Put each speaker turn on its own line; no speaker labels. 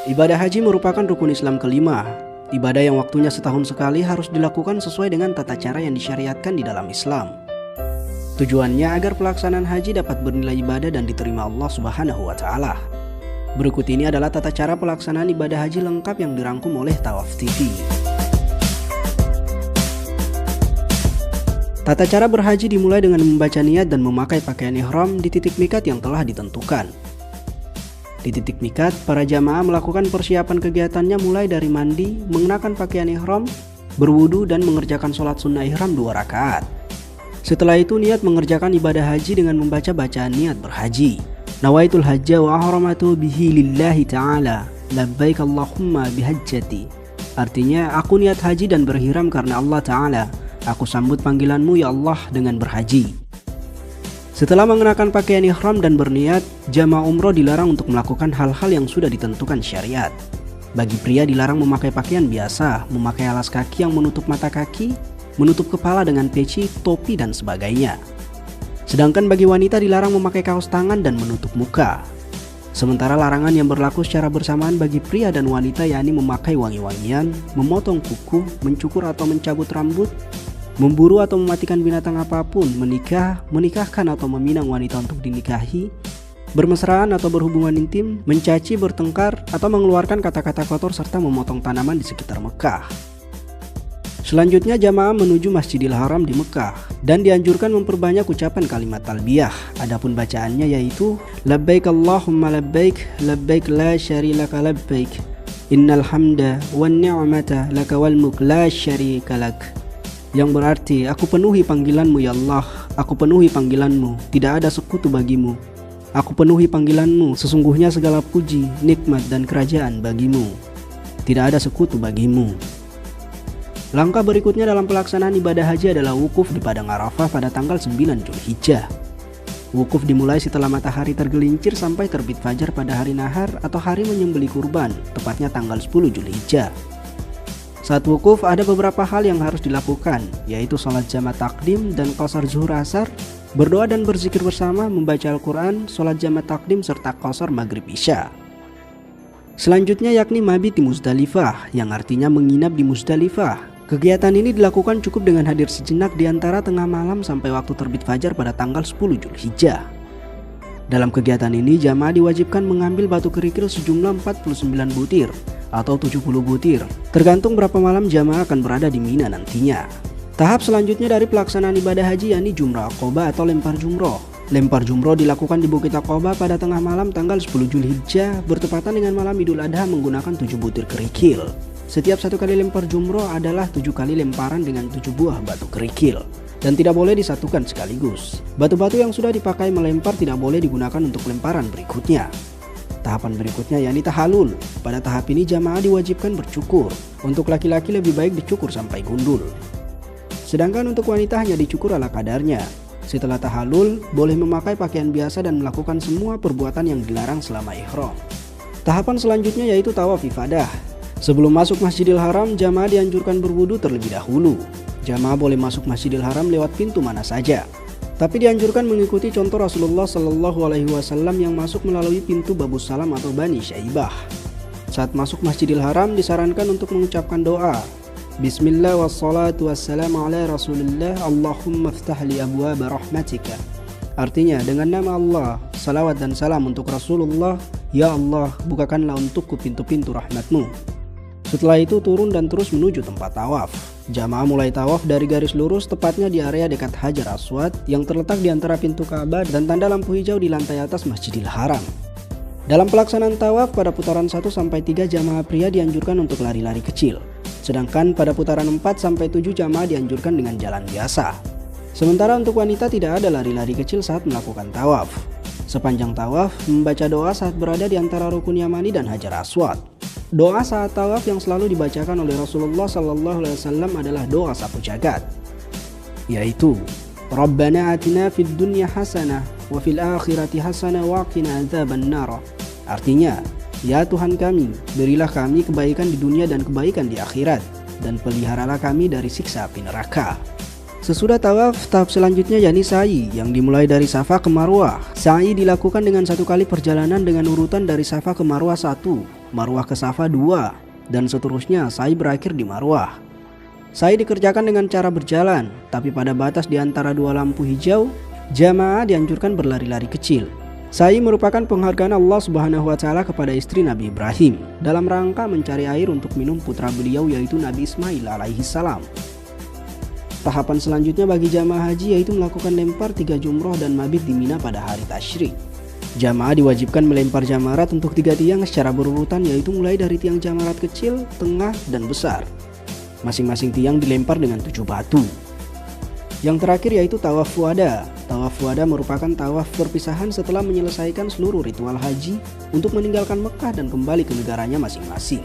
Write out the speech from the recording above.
Ibadah haji merupakan rukun Islam kelima. Ibadah yang waktunya setahun sekali harus dilakukan sesuai dengan tata cara yang disyariatkan di dalam Islam. Tujuannya agar pelaksanaan haji dapat bernilai ibadah dan diterima Allah Subhanahu wa Ta'ala. Berikut ini adalah tata cara pelaksanaan ibadah haji lengkap yang dirangkum oleh Tawaf TV. Tata cara berhaji dimulai dengan membaca niat dan memakai pakaian ihram di titik mikat yang telah ditentukan. Di titik mikat, para jamaah melakukan persiapan kegiatannya mulai dari mandi, mengenakan pakaian ihram, berwudu dan mengerjakan sholat sunnah ihram 2 rakaat. Setelah itu niat mengerjakan ibadah haji dengan membaca bacaan niat berhaji. Nawaitul hajja wa ahramatu bihi lillahi ta'ala, labbaik Allahumma bihajjati. Artinya, aku niat haji dan berhiram karena Allah Ta'ala. Aku sambut panggilanmu ya Allah dengan berhaji. Setelah mengenakan pakaian ihram dan berniat, jamaah umroh dilarang untuk melakukan hal-hal yang sudah ditentukan syariat. Bagi pria dilarang memakai pakaian biasa, memakai alas kaki yang menutup mata kaki, menutup kepala dengan peci, topi dan sebagainya. Sedangkan bagi wanita dilarang memakai kaos tangan dan menutup muka. Sementara larangan yang berlaku secara bersamaan bagi pria dan wanita yakni memakai wangi-wangian, memotong kuku, mencukur atau mencabut rambut, memburu atau mematikan binatang apapun, menikahkan atau meminang wanita untuk dinikahi, bermesraan atau berhubungan intim, mencaci, bertengkar, atau mengeluarkan kata-kata kotor serta memotong tanaman di sekitar Mekah. Selanjutnya jamaah menuju Masjidil Haram di Mekah dan dianjurkan memperbanyak ucapan kalimat talbiyah. Adapun bacaannya yaitu labbaik Allahumma labbaik, labbaik la syarika labbaik, innal hamda wan ni'mata laka wal mulk la syarika lak. Yang berarti, aku penuhi panggilanmu ya Allah, aku penuhi panggilanmu, tidak ada sekutu bagimu. Aku penuhi panggilanmu, sesungguhnya segala puji, nikmat dan kerajaan bagimu. Tidak ada sekutu bagimu. Langkah berikutnya dalam pelaksanaan ibadah haji adalah wukuf di Padang Arafah pada tanggal 9 Zulhijjah. Wukuf dimulai setelah matahari tergelincir sampai terbit fajar pada hari nahar atau hari menyembelih kurban, tepatnya tanggal 10 Zulhijjah. Saat wukuf ada beberapa hal yang harus dilakukan, yaitu sholat jamak takdim dan qasar zuhur asar, berdoa dan berzikir bersama, membaca Al-Quran, sholat jamak takdim serta qasar maghrib isya. Selanjutnya yakni mabit di Muzdalifah, yang artinya menginap di Muzdalifah. Kegiatan ini dilakukan cukup dengan hadir sejenak di antara tengah malam sampai waktu terbit fajar pada tanggal 10 Zulhijjah. Dalam kegiatan ini jamaah diwajibkan mengambil batu kerikil sejumlah 49 butir atau 70 butir, tergantung berapa malam jamaah akan berada di Mina nantinya. Tahap selanjutnya dari pelaksanaan ibadah haji yakni jumrah Aqobah atau lempar jumroh. Lempar jumroh dilakukan di Bukit Aqobah pada tengah malam tanggal 10 Zulhijjah bertepatan dengan malam Idul Adha menggunakan 7 butir kerikil. Setiap 1 kali lempar jumroh adalah 7 kali lemparan dengan 7 buah batu kerikil dan tidak boleh disatukan sekaligus. Batu-batu yang sudah dipakai melempar tidak boleh digunakan untuk lemparan berikutnya. Tahapan berikutnya yakni tahalul. Pada tahap ini jamaah diwajibkan bercukur. Untuk laki-laki lebih baik dicukur sampai gundul. Sedangkan untuk wanita hanya dicukur ala kadarnya. Setelah tahalul, boleh memakai pakaian biasa dan melakukan semua perbuatan yang dilarang selama ihram. Tahapan selanjutnya yaitu tawaf ifadah. Sebelum masuk Masjidil Haram, jamaah dianjurkan berwudu terlebih dahulu. Jamaah boleh masuk Masjidil Haram lewat pintu mana saja. Tapi dianjurkan mengikuti contoh Rasulullah Shallallahu Alaihi Wasallam yang masuk melalui pintu Babus Salam atau Bani Syaibah. Saat masuk Masjidil Haram disarankan untuk mengucapkan doa. Bismillah wassalatu wassalamu ala Rasulillah, Allahumma ftahli abwaba rahmatika. Artinya dengan nama Allah, salawat dan salam untuk Rasulullah, ya Allah bukakanlah untukku pintu-pintu rahmatmu. Setelah itu turun dan terus menuju tempat tawaf. Jamaah mulai tawaf dari garis lurus tepatnya di area dekat Hajar Aswad yang terletak di antara pintu Ka'bah dan tanda lampu hijau di lantai atas Masjidil Haram. Dalam pelaksanaan tawaf pada putaran 1-3 jamaah pria dianjurkan untuk lari-lari kecil. Sedangkan pada putaran 4-7 jamaah dianjurkan dengan jalan biasa. Sementara untuk wanita tidak ada lari-lari kecil saat melakukan tawaf. Sepanjang tawaf membaca doa saat berada di antara Rukun Yamani dan Hajar Aswad. Doa saat tawaf yang selalu dibacakan oleh Rasulullah SAW adalah doa sapu jagat, yaitu Rabbana atina fid dunya hasanah wa fil akhirati hasanah wa qina adzabannar. Artinya, ya Tuhan kami, berilah kami kebaikan di dunia dan kebaikan di akhirat, dan peliharalah kami dari siksa api neraka. Sesudah tawaf, tahap selanjutnya yakni sa'i yang dimulai dari Safa ke Marwah. Sa'i dilakukan dengan 1 kali perjalanan dengan urutan dari Safa ke Marwah 1, Marwah ke Safa 2, dan seterusnya sa'i berakhir di Marwah. Sa'i dikerjakan dengan cara berjalan, tapi pada batas di antara dua lampu hijau, jamaah dianjurkan berlari-lari kecil. Sa'i merupakan penghargaan Allah Subhanahu wa Ta'ala kepada istri Nabi Ibrahim dalam rangka mencari air untuk minum putra beliau yaitu Nabi Ismail alaihi salam. Tahapan selanjutnya bagi jamaah haji yaitu melakukan lempar 3 jumroh dan mabit di Mina pada hari tasyrik. Jamaah diwajibkan melempar jamarat untuk 3 tiang secara berurutan yaitu mulai dari tiang jamarat kecil, tengah, dan besar. Masing-masing tiang dilempar dengan 7 batu. Yang terakhir yaitu tawaf wada. Tawaf wada merupakan tawaf perpisahan setelah menyelesaikan seluruh ritual haji untuk meninggalkan Mekah dan kembali ke negaranya masing-masing.